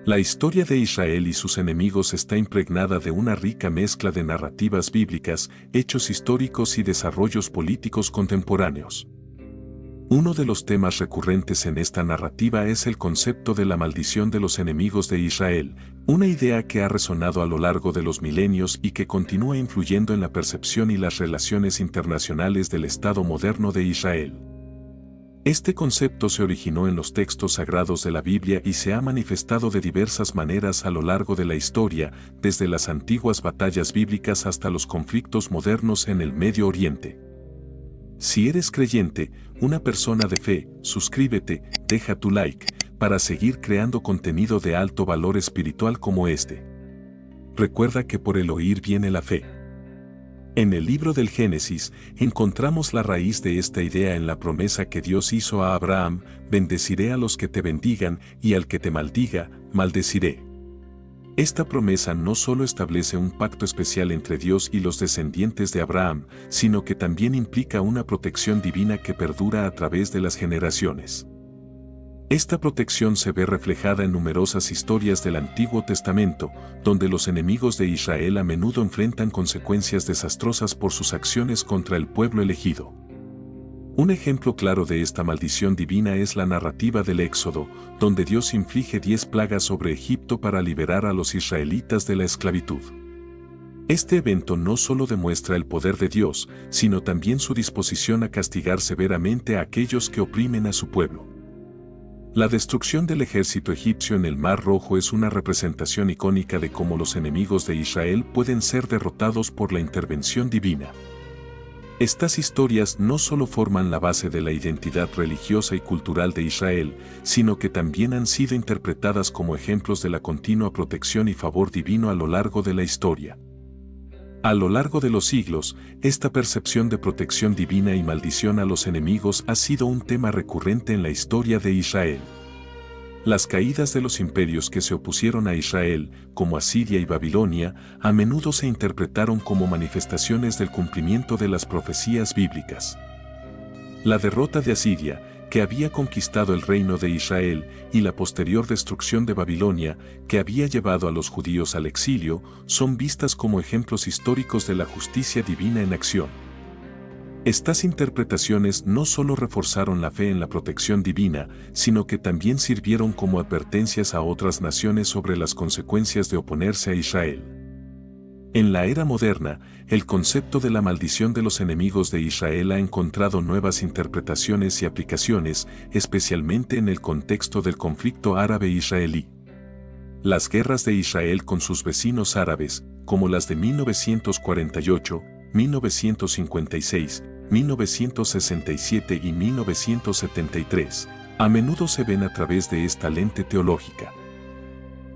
La historia de Israel y sus enemigos está impregnada de una rica mezcla de narrativas bíblicas, hechos históricos y desarrollos políticos contemporáneos. Uno de los temas recurrentes en esta narrativa es el concepto de la maldición de los enemigos de Israel, una idea que ha resonado a lo largo de los milenios y que continúa influyendo en la percepción y las relaciones internacionales del Estado moderno de Israel. Este concepto se originó en los textos sagrados de la Biblia y se ha manifestado de diversas maneras a lo largo de la historia, desde las antiguas batallas bíblicas hasta los conflictos modernos en el Medio Oriente. Si eres creyente, una persona de fe, suscríbete, deja tu like, para seguir creando contenido de alto valor espiritual como este. Recuerda que por el oír viene la fe. En el libro del Génesis, encontramos la raíz de esta idea en la promesa que Dios hizo a Abraham: bendeciré a los que te bendigan y al que te maldiga, maldeciré. Esta promesa no solo establece un pacto especial entre Dios y los descendientes de Abraham, sino que también implica una protección divina que perdura a través de las generaciones. Esta protección se ve reflejada en numerosas historias del Antiguo Testamento, donde los enemigos de Israel a menudo enfrentan consecuencias desastrosas por sus acciones contra el pueblo elegido. Un ejemplo claro de esta maldición divina es la narrativa del Éxodo, donde Dios inflige 10 plagas sobre Egipto para liberar a los israelitas de la esclavitud. Este evento no solo demuestra el poder de Dios, sino también su disposición a castigar severamente a aquellos que oprimen a su pueblo. La destrucción del ejército egipcio en el Mar Rojo es una representación icónica de cómo los enemigos de Israel pueden ser derrotados por la intervención divina. Estas historias no solo forman la base de la identidad religiosa y cultural de Israel, sino que también han sido interpretadas como ejemplos de la continua protección y favor divino a lo largo de la historia. A lo largo de los siglos, esta percepción de protección divina y maldición a los enemigos ha sido un tema recurrente en la historia de Israel. Las caídas de los imperios que se opusieron a Israel, como Asiria y Babilonia, a menudo se interpretaron como manifestaciones del cumplimiento de las profecías bíblicas. La derrota de Asiria, que había conquistado el reino de Israel, y la posterior destrucción de Babilonia, que había llevado a los judíos al exilio, son vistas como ejemplos históricos de la justicia divina en acción. Estas interpretaciones no solo reforzaron la fe en la protección divina, sino que también sirvieron como advertencias a otras naciones sobre las consecuencias de oponerse a Israel. En la era moderna, el concepto de la maldición de los enemigos de Israel ha encontrado nuevas interpretaciones y aplicaciones, especialmente en el contexto del conflicto árabe-israelí. Las guerras de Israel con sus vecinos árabes, como las de 1948, 1956, 1967 y 1973, a menudo se ven a través de esta lente teológica.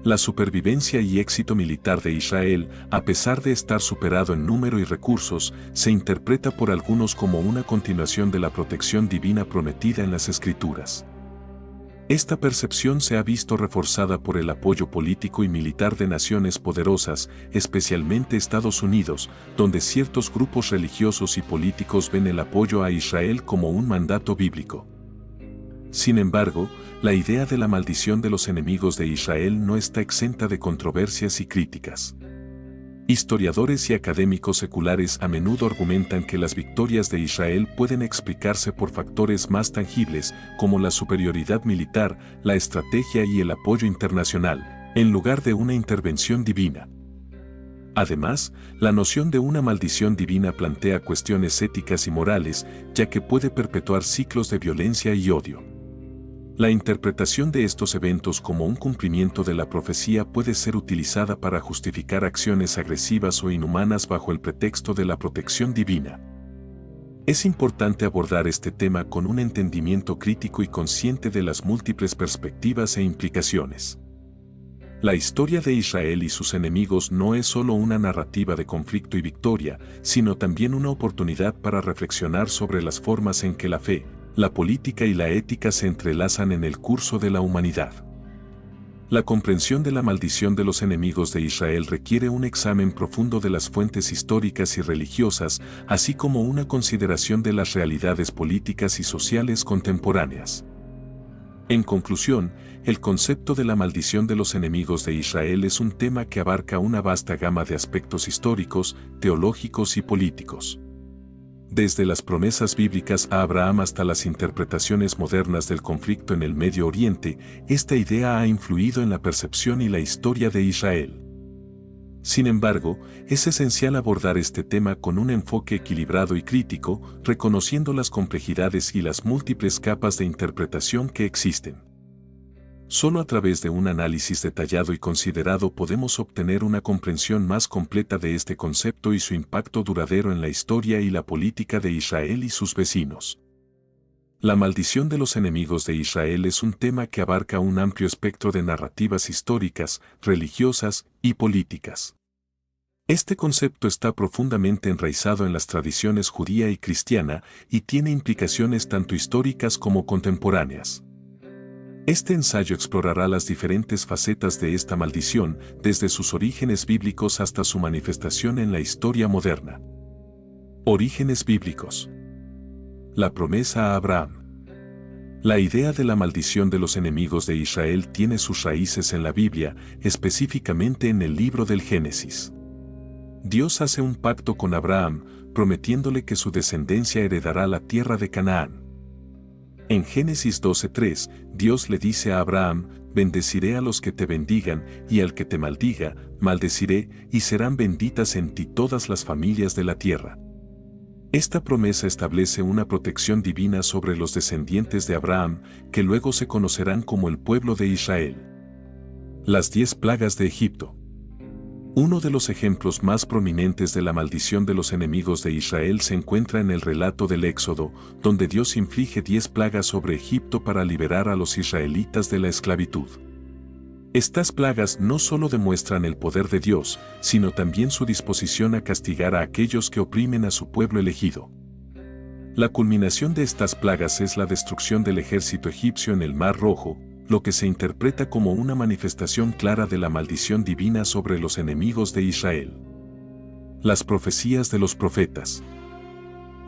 La supervivencia y éxito militar de Israel, a pesar de estar superado en número y recursos, se interpreta por algunos como una continuación de la protección divina prometida en las Escrituras. Esta percepción se ha visto reforzada por el apoyo político y militar de naciones poderosas, especialmente Estados Unidos, donde ciertos grupos religiosos y políticos ven el apoyo a Israel como un mandato bíblico. Sin embargo, la idea de la maldición de los enemigos de Israel no está exenta de controversias y críticas. Historiadores y académicos seculares a menudo argumentan que las victorias de Israel pueden explicarse por factores más tangibles, como la superioridad militar, la estrategia y el apoyo internacional, en lugar de una intervención divina. Además, la noción de una maldición divina plantea cuestiones éticas y morales, ya que puede perpetuar ciclos de violencia y odio. La interpretación de estos eventos como un cumplimiento de la profecía puede ser utilizada para justificar acciones agresivas o inhumanas bajo el pretexto de la protección divina. Es importante abordar este tema con un entendimiento crítico y consciente de las múltiples perspectivas e implicaciones. La historia de Israel y sus enemigos no es solo una narrativa de conflicto y victoria, sino también una oportunidad para reflexionar sobre las formas en que la fe, la política y la ética se entrelazan en el curso de la humanidad. La comprensión de la maldición de los enemigos de Israel requiere un examen profundo de las fuentes históricas y religiosas, así como una consideración de las realidades políticas y sociales contemporáneas. En conclusión, el concepto de la maldición de los enemigos de Israel es un tema que abarca una vasta gama de aspectos históricos, teológicos y políticos. Desde las promesas bíblicas a Abraham hasta las interpretaciones modernas del conflicto en el Medio Oriente, esta idea ha influido en la percepción y la historia de Israel. Sin embargo, es esencial abordar este tema con un enfoque equilibrado y crítico, reconociendo las complejidades y las múltiples capas de interpretación que existen. Solo a través de un análisis detallado y considerado podemos obtener una comprensión más completa de este concepto y su impacto duradero en la historia y la política de Israel y sus vecinos. La maldición de los enemigos de Israel es un tema que abarca un amplio espectro de narrativas históricas, religiosas y políticas. Este concepto está profundamente enraizado en las tradiciones judía y cristiana y tiene implicaciones tanto históricas como contemporáneas. Este ensayo explorará las diferentes facetas de esta maldición, desde sus orígenes bíblicos hasta su manifestación en la historia moderna. Orígenes bíblicos. La promesa a Abraham. La idea de la maldición de los enemigos de Israel tiene sus raíces en la Biblia, específicamente en el libro del Génesis. Dios hace un pacto con Abraham, prometiéndole que su descendencia heredará la tierra de Canaán. En Génesis 12:3, Dios le dice a Abraham, bendeciré a los que te bendigan, y al que te maldiga, maldeciré, y serán benditas en ti todas las familias de la tierra. Esta promesa establece una protección divina sobre los descendientes de Abraham, que luego se conocerán como el pueblo de Israel. Las 10 plagas de Egipto. Uno de los ejemplos más prominentes de la maldición de los enemigos de Israel se encuentra en el relato del Éxodo, donde Dios inflige 10 plagas sobre Egipto para liberar a los israelitas de la esclavitud. Estas plagas no solo demuestran el poder de Dios, sino también su disposición a castigar a aquellos que oprimen a su pueblo elegido. La culminación de estas plagas es la destrucción del ejército egipcio en el Mar Rojo, lo que se interpreta como una manifestación clara de la maldición divina sobre los enemigos de Israel. Las profecías de los profetas.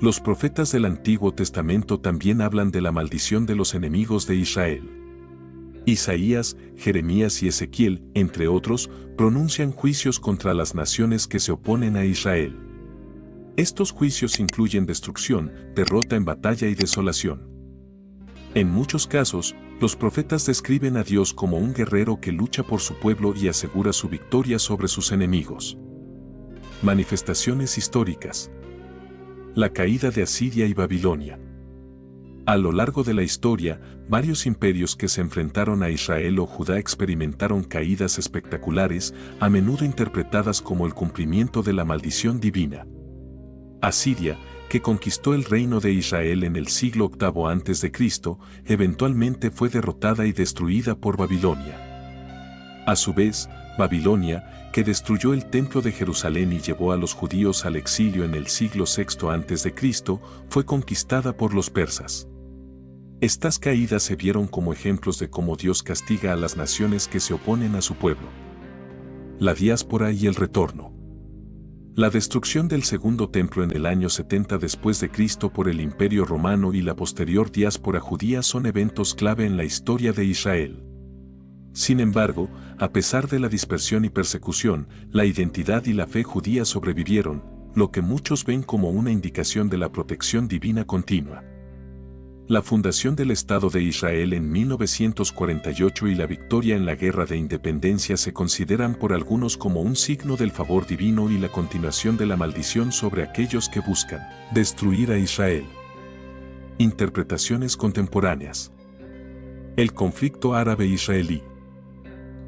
Los profetas del Antiguo Testamento también hablan de la maldición de los enemigos de Israel. Isaías, Jeremías y Ezequiel, entre otros, pronuncian juicios contra las naciones que se oponen a Israel. Estos juicios incluyen destrucción, derrota en batalla y desolación. En muchos casos, los profetas describen a Dios como un guerrero que lucha por su pueblo y asegura su victoria sobre sus enemigos. Manifestaciones históricas. La caída de Asiria y Babilonia. A lo largo de la historia, varios imperios que se enfrentaron a Israel o Judá experimentaron caídas espectaculares, a menudo interpretadas como el cumplimiento de la maldición divina. Asiria, que conquistó el reino de Israel en el siglo VIII a.C., eventualmente fue derrotada y destruida por Babilonia. A su vez, Babilonia, que destruyó el templo de Jerusalén y llevó a los judíos al exilio en el siglo VI a.C., fue conquistada por los persas. Estas caídas se vieron como ejemplos de cómo Dios castiga a las naciones que se oponen a su pueblo. La diáspora y el retorno. La destrucción del segundo templo en el año 70 después de Cristo por el Imperio Romano y la posterior diáspora judía son eventos clave en la historia de Israel. Sin embargo, a pesar de la dispersión y persecución, la identidad y la fe judía sobrevivieron, lo que muchos ven como una indicación de la protección divina continua. La fundación del Estado de Israel en 1948 y la victoria en la Guerra de Independencia se consideran por algunos como un signo del favor divino y la continuación de la maldición sobre aquellos que buscan destruir a Israel. Interpretaciones contemporáneas. El conflicto árabe-israelí.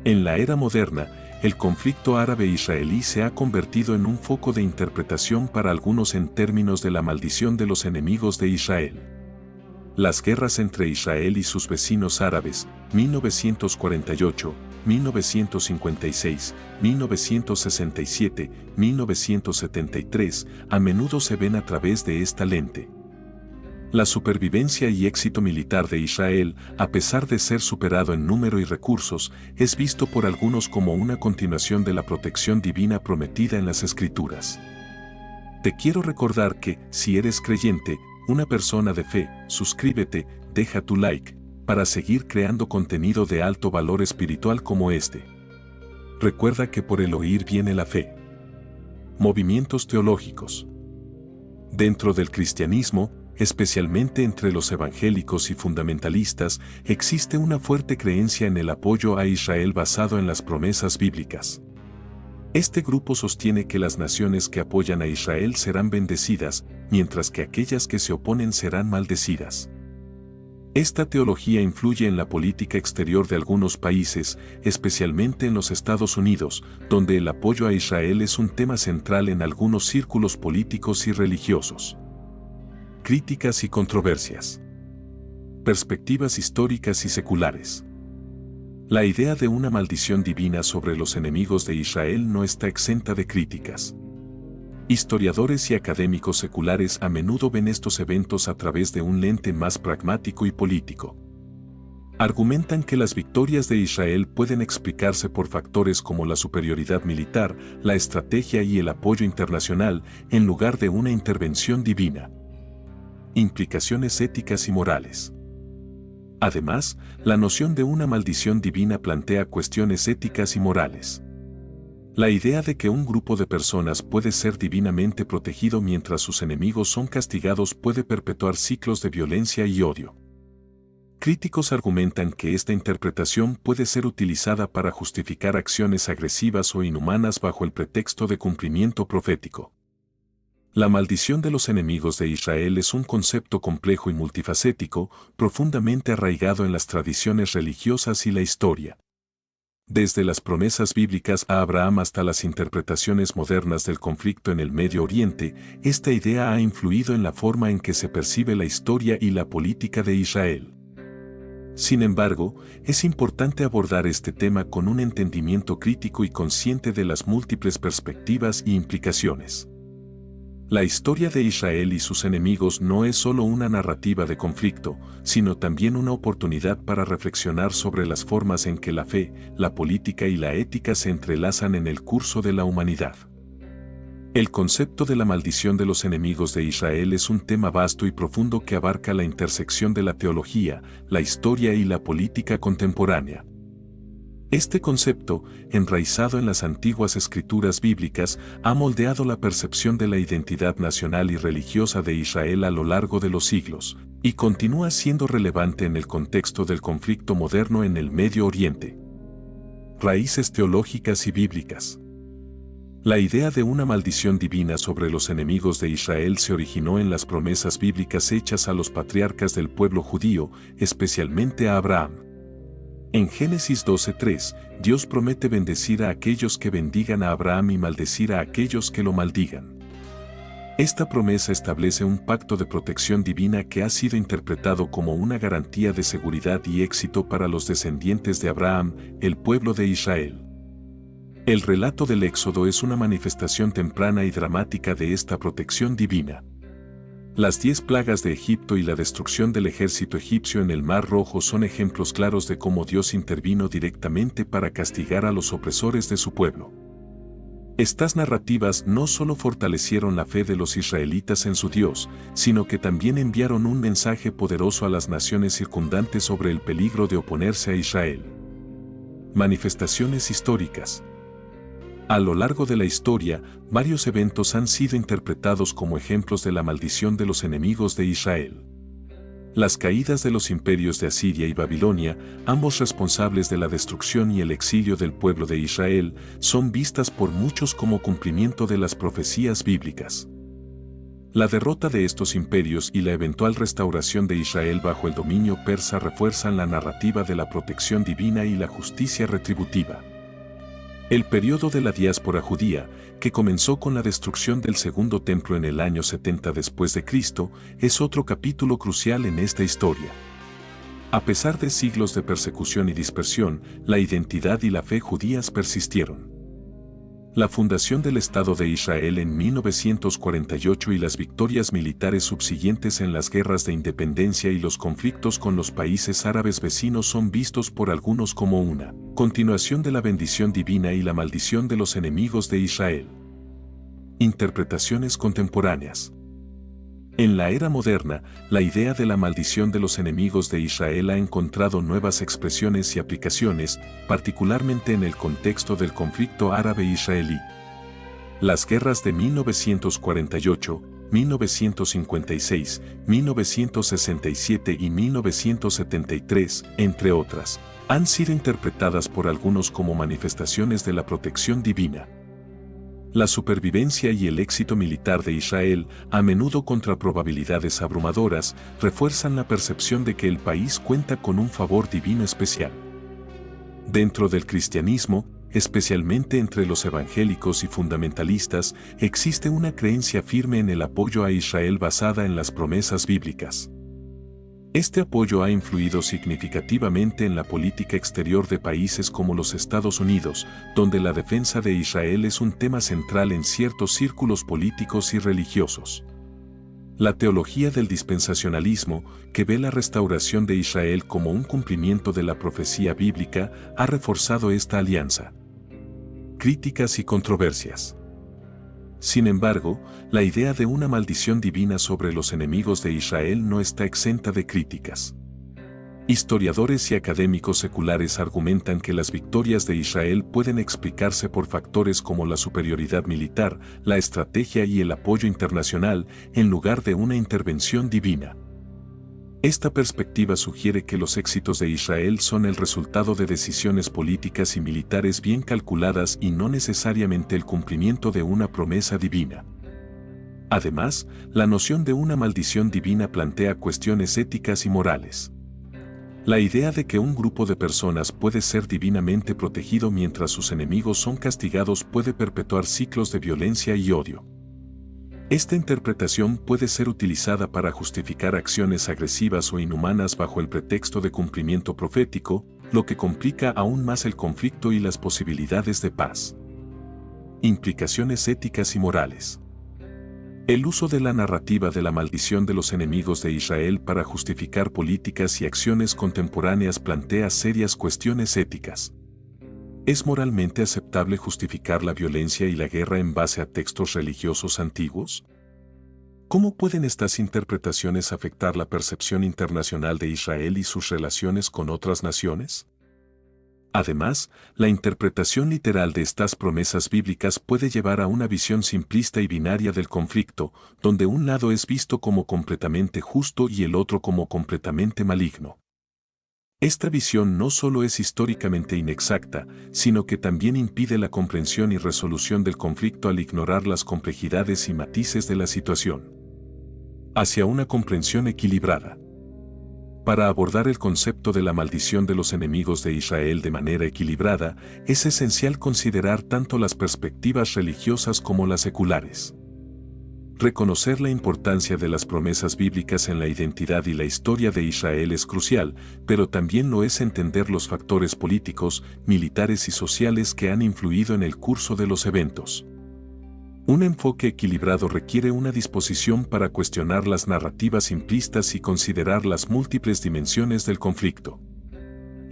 En la era moderna, el conflicto árabe-israelí se ha convertido en un foco de interpretación para algunos en términos de la maldición de los enemigos de Israel. Las guerras entre Israel y sus vecinos árabes, 1948, 1956, 1967, 1973, a menudo se ven a través de esta lente. La supervivencia y éxito militar de Israel, a pesar de ser superado en número y recursos, es visto por algunos como una continuación de la protección divina prometida en las Escrituras. Te quiero recordar que, si eres creyente, una persona de fe, suscríbete, deja tu like, para seguir creando contenido de alto valor espiritual como este. Recuerda que por el oír viene la fe. Movimientos teológicos. Dentro del cristianismo, especialmente entre los evangélicos y fundamentalistas, existe una fuerte creencia en el apoyo a Israel basado en las promesas bíblicas. Este grupo sostiene que las naciones que apoyan a Israel serán bendecidas, mientras que aquellas que se oponen serán maldecidas. Esta teología influye en la política exterior de algunos países, especialmente en los Estados Unidos, donde el apoyo a Israel es un tema central en algunos círculos políticos y religiosos. Críticas y controversias. Perspectivas históricas y seculares. La idea de una maldición divina sobre los enemigos de Israel no está exenta de críticas. Historiadores y académicos seculares a menudo ven estos eventos a través de un lente más pragmático y político. Argumentan que las victorias de Israel pueden explicarse por factores como la superioridad militar, la estrategia y el apoyo internacional, en lugar de una intervención divina. Implicaciones éticas y morales. Además, la noción de una maldición divina plantea cuestiones éticas y morales. La idea de que un grupo de personas puede ser divinamente protegido mientras sus enemigos son castigados puede perpetuar ciclos de violencia y odio. Críticos argumentan que esta interpretación puede ser utilizada para justificar acciones agresivas o inhumanas bajo el pretexto de cumplimiento profético. La maldición de los enemigos de Israel es un concepto complejo y multifacético, profundamente arraigado en las tradiciones religiosas y la historia. Desde las promesas bíblicas a Abraham hasta las interpretaciones modernas del conflicto en el Medio Oriente, esta idea ha influido en la forma en que se percibe la historia y la política de Israel. Sin embargo, es importante abordar este tema con un entendimiento crítico y consciente de las múltiples perspectivas y implicaciones. La historia de Israel y sus enemigos no es solo una narrativa de conflicto, sino también una oportunidad para reflexionar sobre las formas en que la fe, la política y la ética se entrelazan en el curso de la humanidad. El concepto de la maldición de los enemigos de Israel es un tema vasto y profundo que abarca la intersección de la teología, la historia y la política contemporánea. Este concepto, enraizado en las antiguas escrituras bíblicas, ha moldeado la percepción de la identidad nacional y religiosa de Israel a lo largo de los siglos, y continúa siendo relevante en el contexto del conflicto moderno en el Medio Oriente. Raíces teológicas y bíblicas. La idea de una maldición divina sobre los enemigos de Israel se originó en las promesas bíblicas hechas a los patriarcas del pueblo judío, especialmente a Abraham. En Génesis 12:3, Dios promete bendecir a aquellos que bendigan a Abraham y maldecir a aquellos que lo maldigan. Esta promesa establece un pacto de protección divina que ha sido interpretado como una garantía de seguridad y éxito para los descendientes de Abraham, el pueblo de Israel. El relato del Éxodo es una manifestación temprana y dramática de esta protección divina. Las 10 plagas de Egipto y la destrucción del ejército egipcio en el Mar Rojo son ejemplos claros de cómo Dios intervino directamente para castigar a los opresores de su pueblo. Estas narrativas no solo fortalecieron la fe de los israelitas en su Dios, sino que también enviaron un mensaje poderoso a las naciones circundantes sobre el peligro de oponerse a Israel. Manifestaciones históricas. A lo largo de la historia, varios eventos han sido interpretados como ejemplos de la maldición de los enemigos de Israel. Las caídas de los imperios de Asiria y Babilonia, ambos responsables de la destrucción y el exilio del pueblo de Israel, son vistas por muchos como cumplimiento de las profecías bíblicas. La derrota de estos imperios y la eventual restauración de Israel bajo el dominio persa refuerzan la narrativa de la protección divina y la justicia retributiva. El periodo de la diáspora judía, que comenzó con la destrucción del segundo templo en el año 70 después de Cristo, es otro capítulo crucial en esta historia. A pesar de siglos de persecución y dispersión, la identidad y la fe judías persistieron. La fundación del Estado de Israel en 1948 y las victorias militares subsiguientes en las guerras de independencia y los conflictos con los países árabes vecinos son vistos por algunos como una continuación de la bendición divina y la maldición de los enemigos de Israel. Interpretaciones contemporáneas. En la era moderna, la idea de la maldición de los enemigos de Israel ha encontrado nuevas expresiones y aplicaciones, particularmente en el contexto del conflicto árabe-israelí. Las guerras de 1948, 1956, 1967 y 1973, entre otras, han sido interpretadas por algunos como manifestaciones de la protección divina. La supervivencia y el éxito militar de Israel, a menudo contra probabilidades abrumadoras, refuerzan la percepción de que el país cuenta con un favor divino especial. Dentro del cristianismo, especialmente entre los evangélicos y fundamentalistas, existe una creencia firme en el apoyo a Israel basada en las promesas bíblicas. Este apoyo ha influido significativamente en la política exterior de países como los Estados Unidos, donde la defensa de Israel es un tema central en ciertos círculos políticos y religiosos. La teología del dispensacionalismo, que ve la restauración de Israel como un cumplimiento de la profecía bíblica, ha reforzado esta alianza. Críticas y controversias. Sin embargo, la idea de una maldición divina sobre los enemigos de Israel no está exenta de críticas. Historiadores y académicos seculares argumentan que las victorias de Israel pueden explicarse por factores como la superioridad militar, la estrategia y el apoyo internacional, en lugar de una intervención divina. Esta perspectiva sugiere que los éxitos de Israel son el resultado de decisiones políticas y militares bien calculadas y no necesariamente el cumplimiento de una promesa divina. Además, la noción de una maldición divina plantea cuestiones éticas y morales. La idea de que un grupo de personas puede ser divinamente protegido mientras sus enemigos son castigados puede perpetuar ciclos de violencia y odio. Esta interpretación puede ser utilizada para justificar acciones agresivas o inhumanas bajo el pretexto de cumplimiento profético, lo que complica aún más el conflicto y las posibilidades de paz. Implicaciones éticas y morales. El uso de la narrativa de la maldición de los enemigos de Israel para justificar políticas y acciones contemporáneas plantea serias cuestiones éticas. ¿Es moralmente aceptable justificar la violencia y la guerra en base a textos religiosos antiguos? ¿Cómo pueden estas interpretaciones afectar la percepción internacional de Israel y sus relaciones con otras naciones? Además, la interpretación literal de estas promesas bíblicas puede llevar a una visión simplista y binaria del conflicto, donde un lado es visto como completamente justo y el otro como completamente maligno. Esta visión no solo es históricamente inexacta, sino que también impide la comprensión y resolución del conflicto al ignorar las complejidades y matices de la situación. Hacia una comprensión equilibrada. Para abordar el concepto de la maldición de los enemigos de Israel de manera equilibrada, es esencial considerar tanto las perspectivas religiosas como las seculares. Reconocer la importancia de las promesas bíblicas en la identidad y la historia de Israel es crucial, pero también lo es entender los factores políticos, militares y sociales que han influido en el curso de los eventos. Un enfoque equilibrado requiere una disposición para cuestionar las narrativas simplistas y considerar las múltiples dimensiones del conflicto.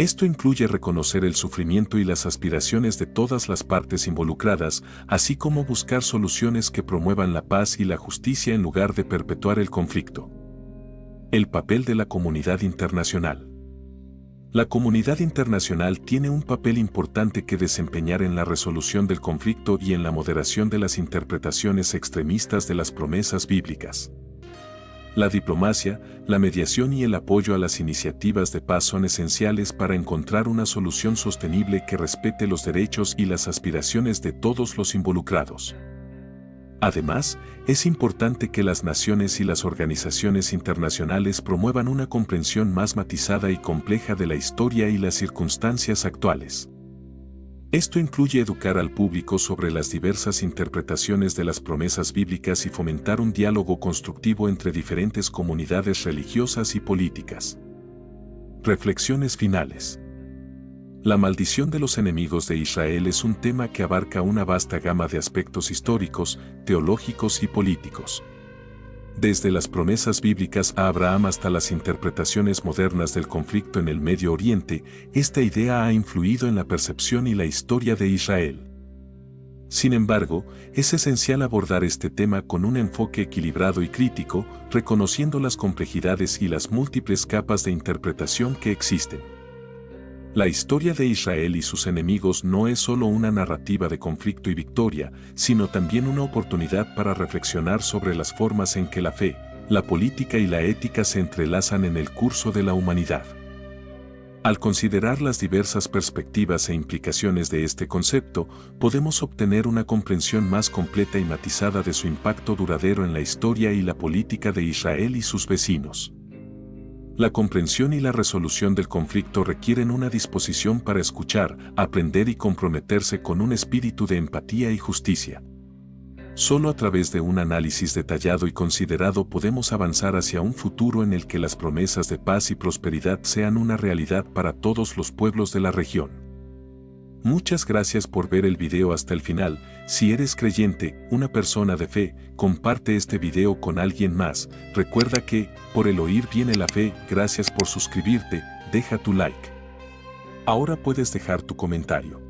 Esto incluye reconocer el sufrimiento y las aspiraciones de todas las partes involucradas, así como buscar soluciones que promuevan la paz y la justicia en lugar de perpetuar el conflicto. El papel de la comunidad internacional. La comunidad internacional tiene un papel importante que desempeñar en la resolución del conflicto y en la moderación de las interpretaciones extremistas de las promesas bíblicas. La diplomacia, la mediación y el apoyo a las iniciativas de paz son esenciales para encontrar una solución sostenible que respete los derechos y las aspiraciones de todos los involucrados. Además, es importante que las naciones y las organizaciones internacionales promuevan una comprensión más matizada y compleja de la historia y las circunstancias actuales. Esto incluye educar al público sobre las diversas interpretaciones de las promesas bíblicas y fomentar un diálogo constructivo entre diferentes comunidades religiosas y políticas. Reflexiones finales. La maldición de los enemigos de Israel es un tema que abarca una vasta gama de aspectos históricos, teológicos y políticos. Desde las promesas bíblicas a Abraham hasta las interpretaciones modernas del conflicto en el Medio Oriente, esta idea ha influido en la percepción y la historia de Israel. Sin embargo, es esencial abordar este tema con un enfoque equilibrado y crítico, reconociendo las complejidades y las múltiples capas de interpretación que existen. La historia de Israel y sus enemigos no es solo una narrativa de conflicto y victoria, sino también una oportunidad para reflexionar sobre las formas en que la fe, la política y la ética se entrelazan en el curso de la humanidad. Al considerar las diversas perspectivas e implicaciones de este concepto, podemos obtener una comprensión más completa y matizada de su impacto duradero en la historia y la política de Israel y sus vecinos. La comprensión y la resolución del conflicto requieren una disposición para escuchar, aprender y comprometerse con un espíritu de empatía y justicia. Solo a través de un análisis detallado y considerado podemos avanzar hacia un futuro en el que las promesas de paz y prosperidad sean una realidad para todos los pueblos de la región. Muchas gracias por ver el video hasta el final. Si eres creyente, una persona de fe, comparte este video con alguien más. Recuerda que, por el oír viene la fe. Gracias por suscribirte, deja tu like. Ahora puedes dejar tu comentario.